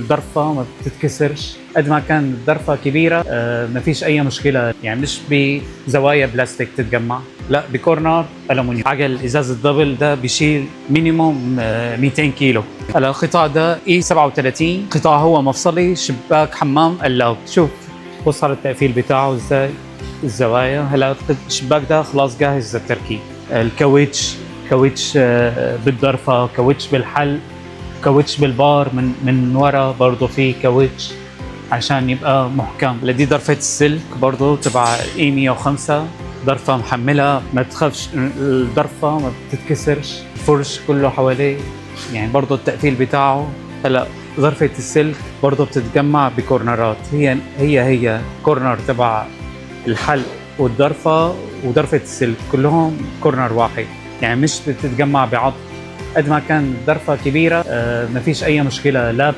الضرفة ما بتتكسرش قد ما كان الضرفة كبيرة. ما فيش أي مشكلة، يعني مش بزوايا بلاستيك تتجمع، لا بكورنر ألمونيوم. عجل إزاز الدبل ده بيشيل مينيموم 200 كيلو. هلا القطاع ده اي 37 قطاع، هو مفصلي شباك حمام قلاب. شوف وصل التقفيل بتاعه ازاي، الزوايا. هلا الشباك ده خلاص جاهز للتركيب. الكاوتش كاوتش بالضرفة، كاوتش بالحل، كاوتش بالبار من ورا برضه في كاوتش عشان يبقى محكم. دي ضرفة السلك برضه تبع اي 105، ضرفة محملة ما تخافش، الضرفة ما بتتكسرش، الفرش كله حواليه يعني برضه التقفيل بتاعه. هلا ضرفة السلك برضه بتتجمع بكورنرات، هي كورنر تبع الحلق والضرفة وضرفة السلك كلهم كورنر واحد، يعني مش بتتجمع بعض. قد ما كان الضرفة كبيرة ما فيش أي مشكلة، لا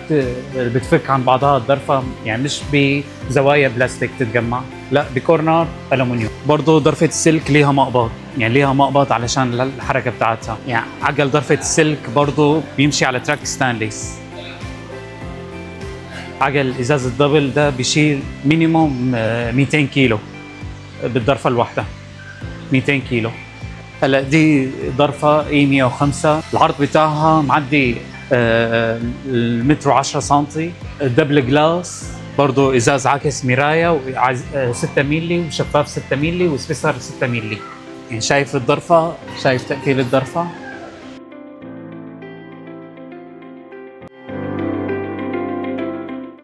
بتفك عن بعضها الضرفة، يعني مش بزوايا بلاستيك تتجمع، لا بكورنر ألمونيوم. برضو ضرفة السلك ليها مقبض، يعني ليها مقبض علشان الحركة بتاعتها. يعني عجل ضرفة السلك برضو بيمشي على تراك ستانليس. عجل إزاز الدبل ده بيشيل مينيموم 200 كيلو بالضرفة الواحدة، 200 كيلو. هلا دي ضرفة اي 105، العرض بتاعها معدي المتر 10 سنتي، دبل جلاس، برضه ازاز عاكس مرايه 6 مللي وشفاف 6 مللي وسبيسر 6 مللي. يعني شايف الضرفة، شايف تقفيل الضرفة.